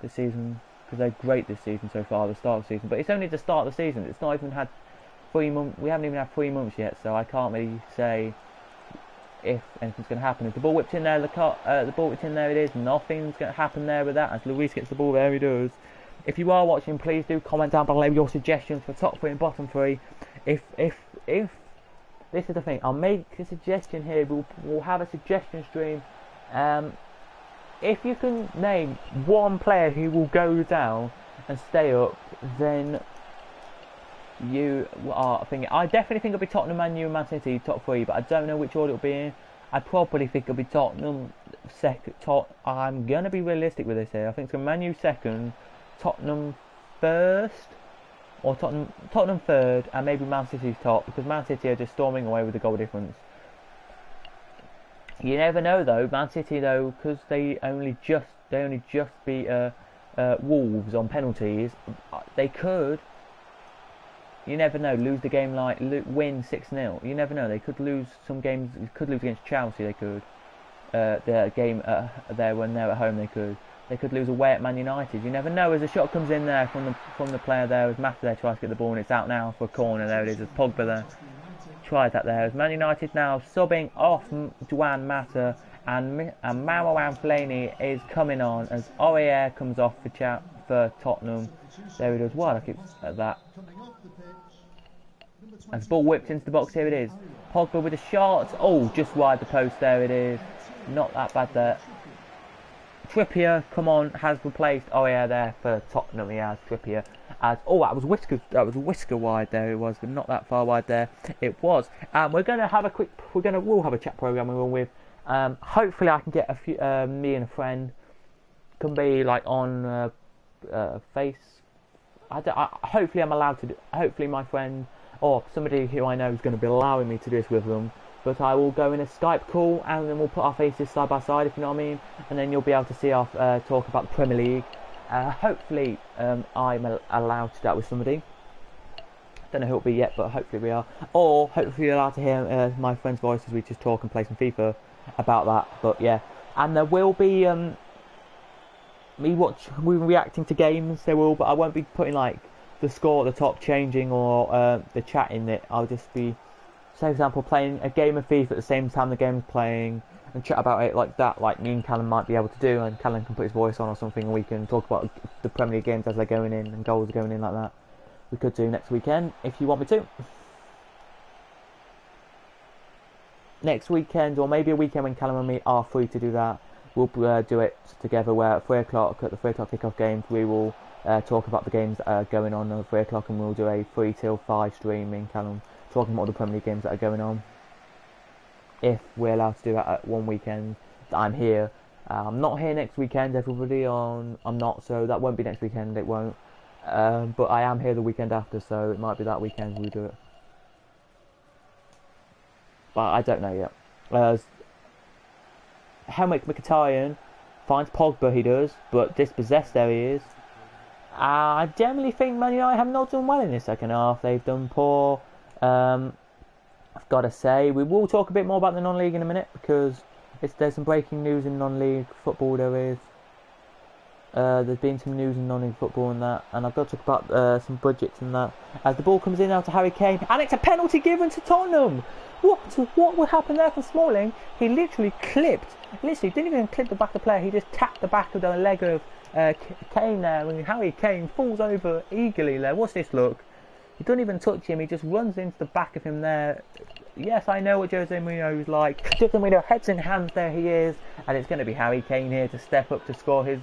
this season, because they're great this season so far, the start of the season. But it's only the start of the season. It's not even had 3 months. We haven't even had 3 months yet, so I can't really say if anything's going to happen. If the ball whips in there, the ball whips in there, it is. Nothing's going to happen there with that. As Luis gets the ball there, he does. If you are watching, please do comment down below your suggestions for top three and bottom three. If this is the thing, I'll make a suggestion here. We'll have a suggestion stream. If you can name one player who will go down and stay up, then you are thinking. I definitely think it'll be Tottenham, Man U, and Man City top three, but I don't know which order it'll be in. I probably think it'll be Tottenham second. I'm gonna be realistic with this here. I think it's gonna be Man U second, Tottenham first, or Tottenham third, and maybe Man City's top, because Man City are just storming away with the goal difference. You never know though. Man City though, because they only just beat Wolves on penalties. They could. You never know. Lose the game like win 6-0. You never know. They could lose some games. They could lose against Chelsea. They could. Their game there when they're at home. They could. They could lose away at Man United. You never know. As a shot comes in there from the player there, as Mata there tries to get the ball and it's out now for a corner. There it is. As Pogba there tries that there. As Man United now subbing off Juan Mata and Marouane Fellaini is coming on as Aurier comes off for Tottenham. There it is. What I keep at that. As the ball whipped into the box, here it is. Pogba with a shot. Oh, just wide the post. There it is. Not that bad there. Trippier, come on, has replaced Aurier there for Tottenham. He has Trippier. As that was whisker wide there. It was, but not that far wide there. It was. We're gonna have we'll have a chat program with. Hopefully, I can get a few. Me and a friend can be like on face. Hopefully, I'm allowed to. Hopefully, my friend or somebody who I know is going to be allowing me to do this with them. But I will go in a Skype call and then we'll put our faces side by side, if you know what I mean. And then you'll be able to see our talk about the Premier League. Hopefully I'm allowed to do that with somebody. Don't know who it'll be yet, but hopefully we are. Or hopefully you're allowed to hear my friend's voice as we just talk and play some FIFA about that. But yeah, and there will be me reacting to games. There will, but I won't be putting like the score at the top changing or the chat in it. I'll just be, say for example, playing a game of FIFA at the same time the game's playing and chat about it like that, like me and Callum might be able to do, and Callum can put his voice on or something and we can talk about the Premier League games as they're going in and goals are going in like that. We could do next weekend if you want me to. Next weekend, or maybe a weekend when Callum and me are free to do that, we'll do it together where at 3 o'clock, at the 3 o'clock kickoff games, we will talk about the games that are going on at 3 o'clock and we'll do a 3 till 5 stream, me and Callum, talking about all the Premier League games that are going on. If we're allowed to do that at one weekend that I'm here. I'm not here next weekend, everybody. I'm not, so that won't be next weekend, it won't. But I am here the weekend after, so it might be that weekend we do it. But I don't know yet. Henrik Mkhitaryan finds Pogba, he does, but dispossessed, there he is. I generally think Man United have not done well in this second half. They've done poor. I've got to say, we will talk a bit more about the non-league in a minute because there's some breaking news in non-league football. There's been some news in non-league football and that, and I've got to talk about some budgets and that. As the ball comes in now to Harry Kane, and it's a penalty given to Tottenham. What would happen there from Smalling? He literally didn't even clip the back of the player. He just tapped the back of the leg of Kane there, and Harry Kane falls over eagerly there. What's this look? He doesn't even touch him, he just runs into the back of him there. Yes, I know what Jose Mourinho's like. Jose Mourinho, heads and hands, there he is. And it's going to be Harry Kane here to step up to score his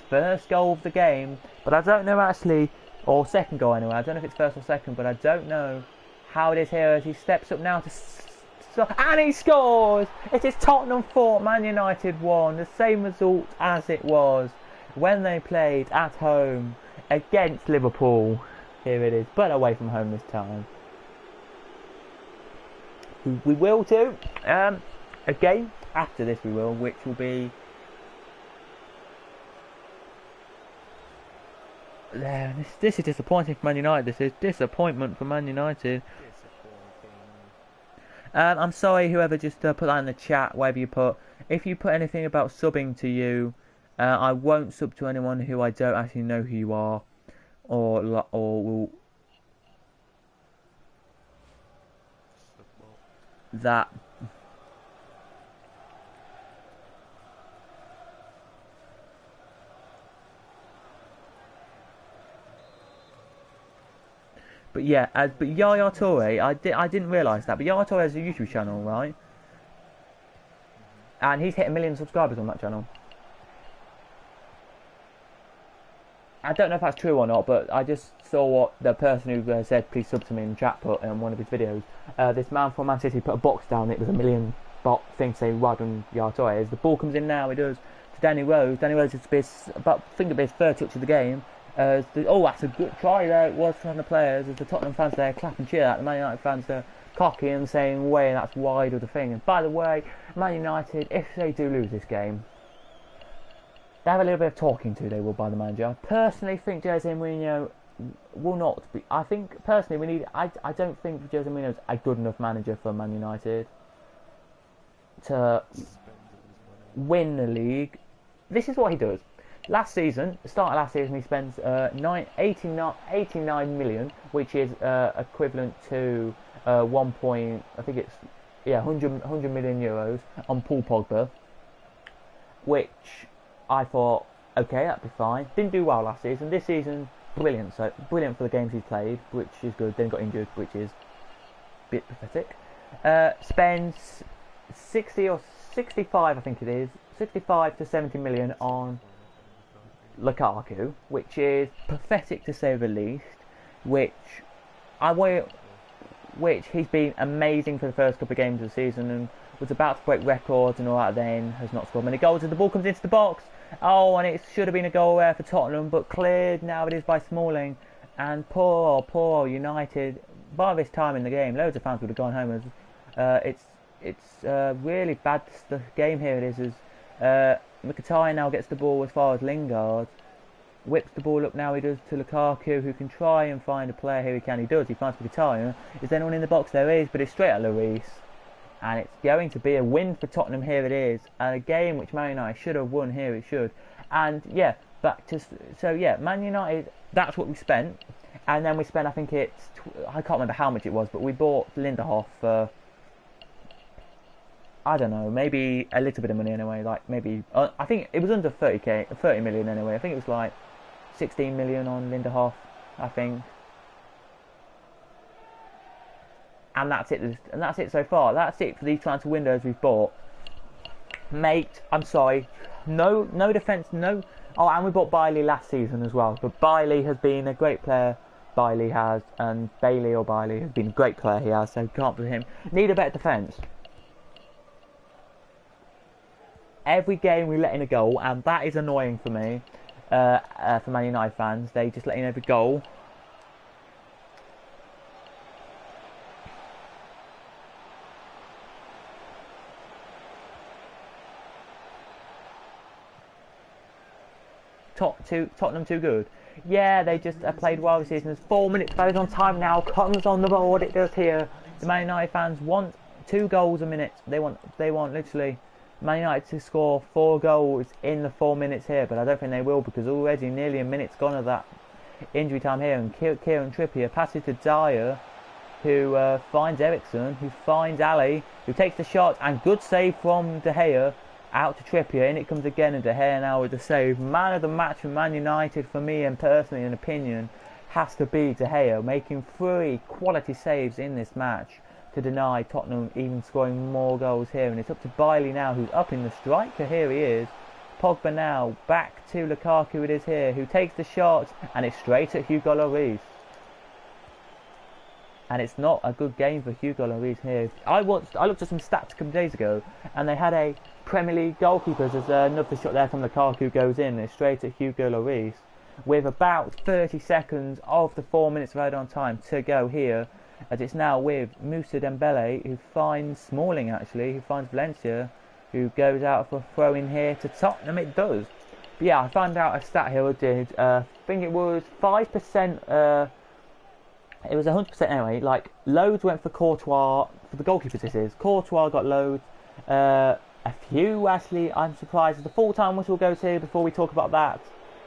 first goal of the game. But I don't know actually, or second goal anyway. I don't know if it's first or second, but I don't know how it is here as he steps up now and he scores! It is Tottenham 4, Man United 1. The same result as it was when they played at home against Liverpool. Here it is, but away from home this time. We will do a game after this, we will, which will be this is disappointing for Man United. This is disappointment for Man United. I'm sorry whoever just put that in the chat, whatever you put. If you put anything about subbing to you, I won't sub to anyone who I don't actually know who you are, or will that. But yeah, but Yaya Toure, I didn't realise that, but Yaya Toure has a YouTube channel, right? And he's hit 1 million subscribers on that channel. I don't know if that's true or not, but I just saw what the person who said please sub to me in the chat put in one of his videos. This man from Man City put a box down, it was 1 million bot thing saying well done Yaya Toure. As the ball comes in now, it does to Danny Rose. Danny Rose is about, I think it'll be his third touch of the game. Oh, that's a good try there. It was from the players. As the Tottenham fans there clap and cheer that. The Man United fans are cocky and saying, way, that's wide of the thing. And by the way, Man United, if they do lose this game, they have a little bit of talking to, they will, by the manager. I personally think Jose Mourinho will not be. I think, personally, I don't think Jose Mourinho is a good enough manager for Man United to win the league. This is what he does. Last season, the start of last season, he spends 89 million, which is equivalent to 100 million euros on Paul Pogba, which I thought, okay, that'd be fine. Didn't do well last season. This season, brilliant. So brilliant for the games he's played, which is good. Then got injured, which is a bit pathetic. Spends 60 or 65, I think it is, 65 to 70 million on Lukaku, which is pathetic to say the least. Which he's been amazing for the first couple of games of the season and was about to break records and all that. Then has not scored many goals as the ball comes into the box. Oh, and it should have been a goal there for Tottenham, but cleared now it is by Smalling. And poor United. By this time in the game, loads of fans would have gone home. As it's really bad. The game here it is. As Mkhitaryan now gets the ball as far as Lingard, whips the ball up now he does to Lukaku, who can try and find a player here. He does. He finds Mkhitaryan. Is there anyone in the box? There is, but it's straight at Lloris. And it's going to be a win for Tottenham. Here it is, and a game which Man United should have won. Here it should. And yeah, Man United. That's what we spent, and then we spent. I think it's. I can't remember how much it was, but we bought Lindelof for. I don't know, maybe a little bit of money anyway. Like maybe I think it was under 30 million anyway. I think it was like 16 million on Lindelof, I think. And that's it. And that's it so far. That's it for these transfer windows we've bought. Mate, I'm sorry. No defence, no. Oh, and we bought Bailey last season as well. But Bailey has been a great player. Bailey has, and Bailey has been a great player. He has, so can't blame him. Need a better defence. Every game we let in a goal, and that is annoying for me. For Man United fans, they just let in every goal. Tottenham too good. Yeah, they just played well this season. There's 4 minutes added on time now. Comes on the board. It does here. The Man United fans want 2 goals a minute. They want literally Man United to score 4 goals in the 4 minutes here, but I don't think they will because already nearly a minute's gone of that injury time here. And Kieran Trippier passes to Dyer, who finds Ericsson, who finds Ali, who takes the shot, and good save from De Gea. Out to Trippier, in it comes again, and De Gea now with the save. Man of the match for Man United, for me and personally an opinion, has to be De Gea, making 3 quality saves in this match to deny Tottenham even scoring more goals here. And it's up to Bailey now, who's up in the striker. Here he is. Pogba now, back to Lukaku it is here, who takes the shot, and it's straight at Hugo Lloris. And it's not a good game for Hugo Lloris here. I looked at some stats a couple of days ago, and they had a Premier League goalkeepers as another shot there from Lukaku goes in. It's straight at Hugo Lloris with about 30 seconds of the 4 minutes of added-on time to go here, as it's now with Moussa Dembele, who finds Smalling actually, who finds Valencia, who goes out for a throw in here to Tottenham. It does. But yeah, I found out a stat here. I did. I think it was 5%. It was 100% anyway. Like loads went for Courtois for the goalkeepers. This is Courtois got loads. A few actually. I'm surprised as the full-time whistle goes here before we talk about that.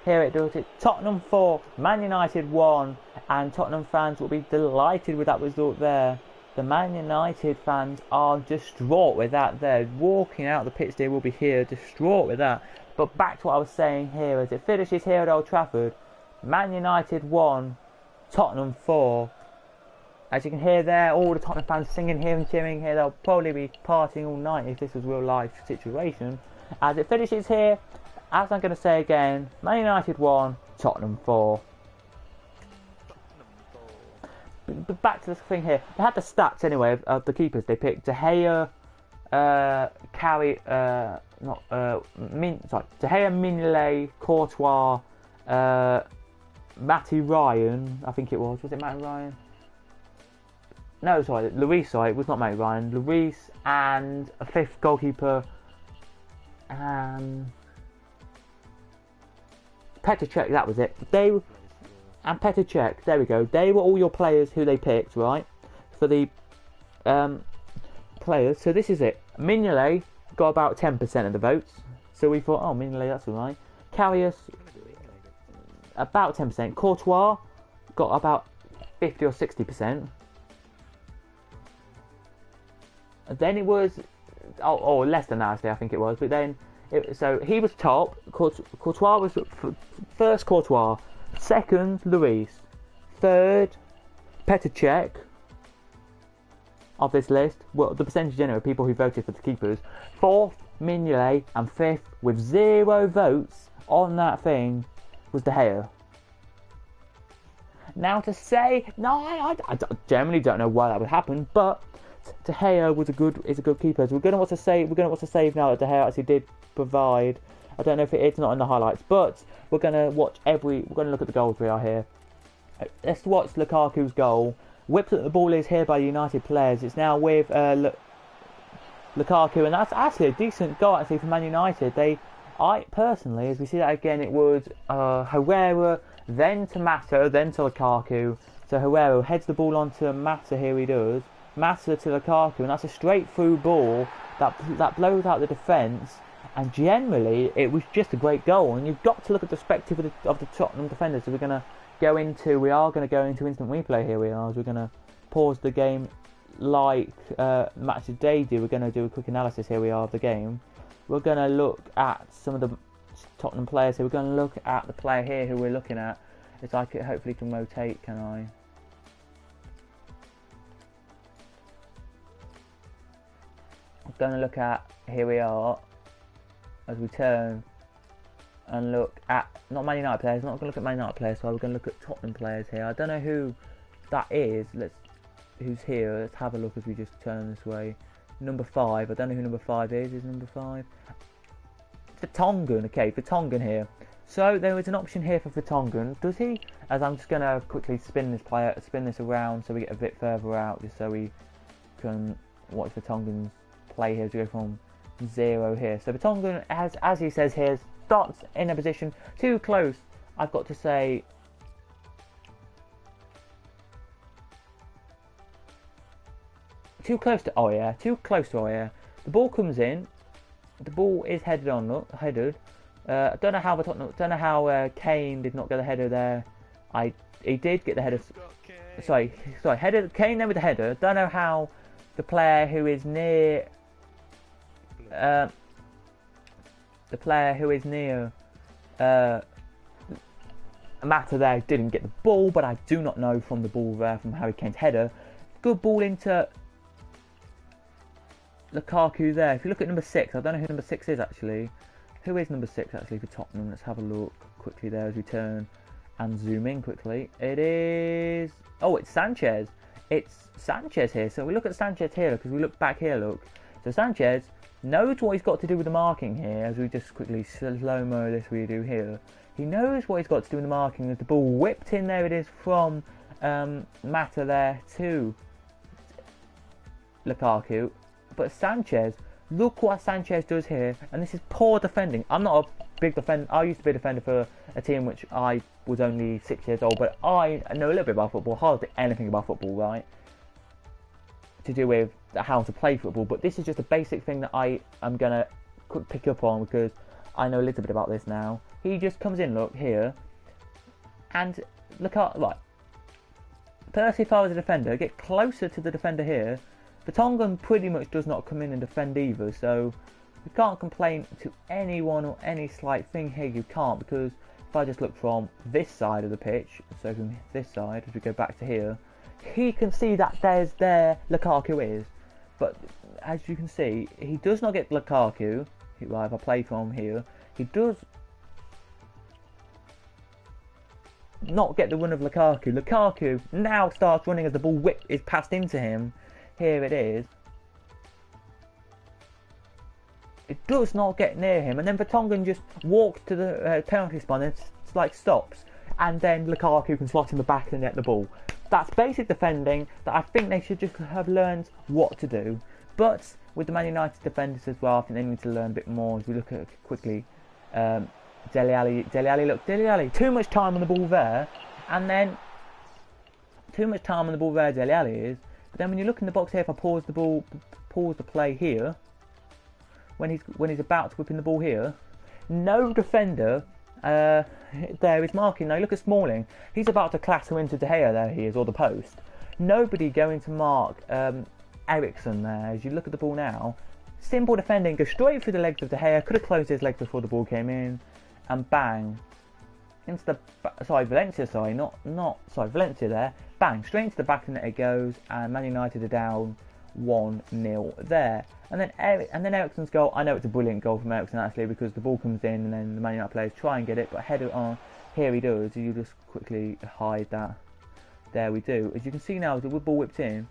Here it does it. Tottenham 4, Man United 1, and Tottenham fans will be delighted with that result there. The Man United fans are distraught with that. They're walking out the pitch. They will be here distraught with that. But back to what I was saying here, as it finishes here at Old Trafford. Man United 1, Tottenham 4. As you can hear there, all the Tottenham fans singing here and cheering here. They'll probably be partying all night if this was real life situation. As it finishes here, as I'm going to say again, Man United 1, Tottenham 4. But back to this thing here. They had the stats anyway of the keepers they picked. De Gea, De Gea, Mignolet, Courtois, Matty Ryan, I think it was. Was it Matty Ryan? No, sorry, Lloris. Sorry, it was not Matty Ryan. Lloris and a fifth goalkeeper. Petr Cech, that was it. And Petr Cech, there we go. They were all your players who they picked, right? For the players. So this is it. Mignolet got about 10% of the votes. So we thought, oh, Mignolet, that's alright. Karius, about 10%. Courtois got about 50 or 60%. And then it was, or less than that, actually, I think it was. But then, so he was top. Courtois was first. Courtois, second Lloris, third Petr Cech of this list. Well, the percentage anyway, people who voted for the keepers. Fourth Mignolet, and fifth with 0 votes on that thing was De Gea. Now to say, no, I generally don't know why that would happen, but De Gea is a good keeper. So we're going to want to save now that De Gea actually did provide. I don't know if it's not in the highlights, but we're going to look at the goals we are here. Let's watch Lukaku's goal. Whipped that the ball is here by United players. It's now with Lukaku, and that's actually a decent goal actually for Man United. I personally, as we see that again, it was Herrera, then to Mata, then to Lukaku. So Herrera heads the ball onto Mata, here he does. Mata to Lukaku, and that's a straight through ball that blows out the defence. And generally, it was just a great goal. And you've got to look at the perspective of the Tottenham defenders. So we are going to go into instant replay here. We're going to pause the game like Match of Day do. We're going to do a quick analysis here of the game. We're going to look at some of the Tottenham players here. We're going to look at the player here who we're looking at. If I could hopefully can rotate, can I? I'm going to look at, here we are, as we turn and look at, not Man United players, not going to look at Man United players, so we're going to look at Tottenham players here. I don't know who that is, who's here, let's have a look as we just turn this way. Number 5, I don't know who number 5 is number 5? Vertonghen, okay, Vertonghen here. So there is an option here for Vertonghen. Does he? As I'm just going to quickly spin this around so we get a bit further out, just so we can watch Vertonghen's play here as we go from 0 here. So Vertonghen, as he says here, starts in a position too close, I've got to say, too close to Oyer. The ball comes in, the ball is headed. I don't know how Kane did not get the header there. He did get the header. Sorry, header. Kane then with the header. Don't know how the player who is near. Mata there didn't get the ball, but I do not know from the ball there from Harry Kane's header. Good ball into Lukaku there. If you look at number 6, I don't know who number 6 is actually. Who is number 6 actually for Tottenham? Let's have a look quickly there as we turn and zoom in quickly. It is... oh, it's Sanchez. It's Sanchez here. So we look at Sanchez here because we look back here, look. So Sanchez knows what he's got to do with the marking here, as we just quickly slow-mo this we do here. He knows what he's got to do with the marking. As the ball whipped in, there it is from Mata there to Lukaku. But Sanchez, look what Sanchez does here, and this is poor defending. I'm not a big defender. I used to be a defender for a team which I was only 6 years old, but I know a little bit about football, hardly anything about football, right? To do with how to play football, but this is just a basic thing that I am going to pick up on because I know a little bit about this now. He just comes in, look, here, and look at, right. Personally, if I was a defender, get closer to the defender here. Vertonghen pretty much does not come in and defend either, so you can't complain to anyone or any slight thing here, you can't, because if I just look from this side of the pitch, so from this side, as we go back to here, he can see that there Lukaku is, but as you can see, he does not get Lukaku. Right, if I play from here, he does not get the run of Lukaku. Lukaku now starts running as the ball is passed into him. Here it is. It does not get near him, and then Vertonghen just walks to the penalty spot and like stops. and then Lukaku can slot in the back and net the ball. That's basic defending that I think they should just have learned what to do. But with the Man United defenders as well, I think they need to learn a bit more. As we look at it quickly, Dele Alli, too much time on the ball there, and then too much time on the ball there, Dele Alli is. But then when you look in the box here, if I pause the play here, when he's about to whip in the ball here, no defender there is marking. Now you look at Smalling, he's about to clatter into De Gea, there he is, or the post. Nobody going to mark Eriksen there. As you look at the ball now, simple defending, go straight through the legs of De Gea, could have closed his legs before the ball came in, and bang, into the, Valencia there, bang, straight into the back of the net it goes, and Man United are down 1-0 there. And then Eriksen's goal, I know it's a brilliant goal from Eriksen actually, because the ball comes in and then the Man United players try and get it, but header on, here he does. You just quickly hide that. There we do. As you can see now, the ball whipped in.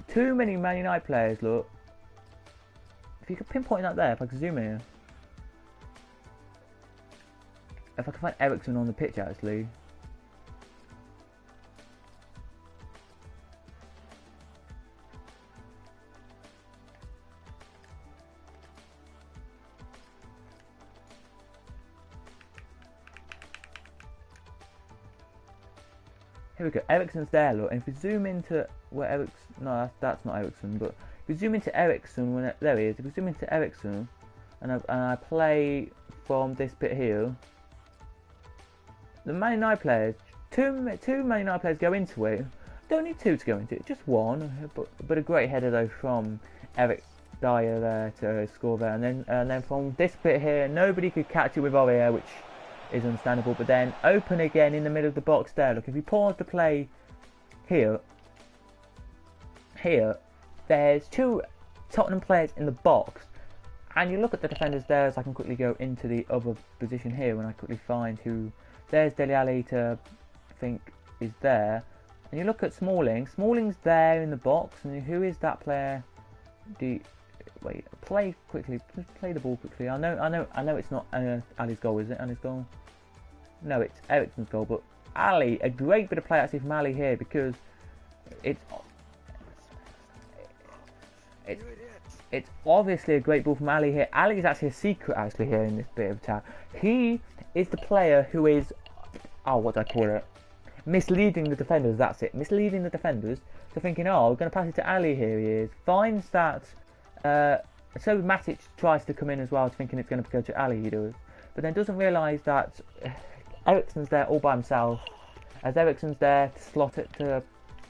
Too many Man United players, look. If you could pinpoint that there, if I could zoom in. If I can find Eriksen on the pitch actually. Here we go, Eriksen's there, look, and if we zoom into where Eriksen, no, that's not Eriksen, but if we zoom into Eriksen, there he is, if we zoom into Eriksen, and I play from this bit here, the Man United players, two Man United players go into it, don't need two to go into it, just one, but a great header though from Eric Dyer there to score there, and then from this bit here, nobody could catch it with Aurier, which is understandable, but then open again in the middle of the box there. Look, if you pause the play here, there's two Tottenham players in the box, and you look at the defenders there, as I can quickly go into the other position here when I quickly find who. There's Dele Alli to think is there, and you look at Smalling's there in the box, and who is that player? Wait, play quickly, just play the ball quickly. I know it's not Ali's goal, is it? Ali's goal? No, it's Eriksen's goal, but Ali, a great bit of play actually from Ali here, because it's obviously a great ball from Ali here. Ali is actually a secret actually here in this bit of attack. He is the player who is, what do I call it? Misleading the defenders, that's it. Misleading the defenders to thinking, we're going to pass it to Ali, here he is. Finds that, so Matic tries to come in as well, thinking it's going to go to Ali, he does. But then doesn't realise that Eriksen's there all by himself. As Eriksen's there to slot it to,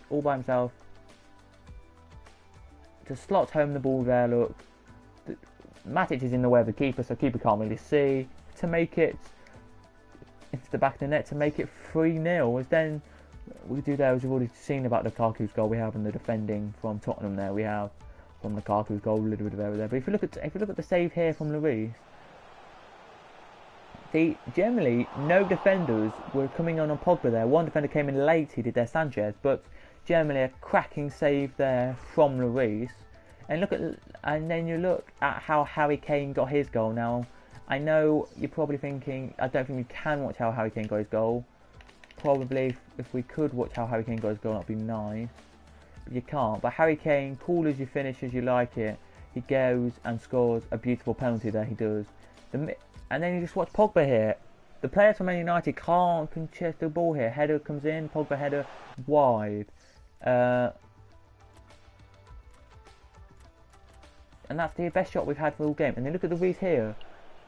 all by himself. To slot home the ball there, look. Matic is in the way of the keeper, so keeper can't really see. To make it into the back of the net, to make it 3-0. As then we do there, as we've already seen about Lukaku's goal, we have in the defending from Tottenham there, we have from Lukaku's goal, a little bit of error there. But if you look at the save here from Lloris, generally no defenders were coming on Pogba there. One defender came in late, he did their Sanchez, but generally a cracking save there from Lloris. And then you look at how Harry Kane got his goal. Now, I know you're probably thinking, I don't think you can watch how Harry Kane got his goal. Probably if we could watch how Harry Kane got his goal, that'd be nice. But you can't. But Harry Kane, cool as you finish as you like it, he goes and scores a beautiful penalty there, he does. And then you just watch Pogba here. The players from Man United can't contest the ball here. Header comes in, Pogba header wide. And that's the best shot we've had for all game. And then look at the Lloris here.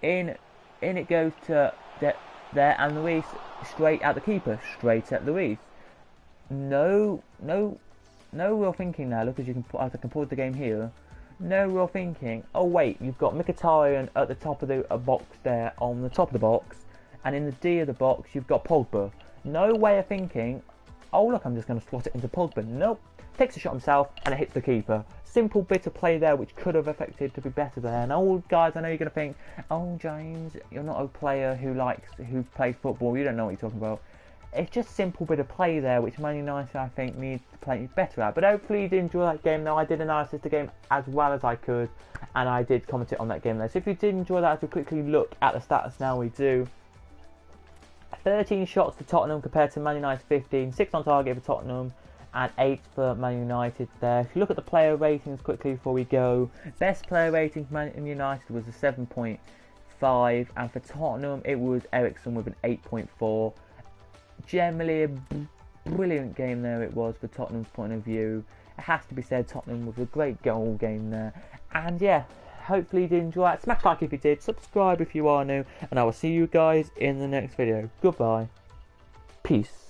In it goes to there, and Lloris straight at the keeper, straight at Lloris. No real thinking now. Look, as I can pause the game here. No real thinking. Oh wait, you've got Mkhitaryan at the top of the box there, on the top of the box, and in the D of the box you've got Pogba. No way of thinking, oh look, I'm just going to slot it into Pogba. Nope. Takes a shot himself and it hits the keeper. Simple bit of play there which could have affected to be better there. And guys, I know you're going to think, oh James, you're not a player who plays football, you don't know what you're talking about. It's just a simple bit of play there which Man United I think needs to play better at. But hopefully you did enjoy that game. Now I did analysis the game as well as I could, and I did comment it on that game there. So if you did enjoy that, as we quickly look at the stats now, we do 13 shots for Tottenham compared to Man United 15, 6 on target for Tottenham and 8 for Man United there. If you look at the player ratings quickly before we go, best player rating for Man United was a 7.5, and for Tottenham it was Eriksen with an 8.4. Generally a brilliant game there it was for Tottenham's point of view. It has to be said, Tottenham was a great goal game there. And yeah, hopefully you did enjoy it. Smash like if you did, subscribe if you are new, and I will see you guys in the next video. Goodbye. Peace.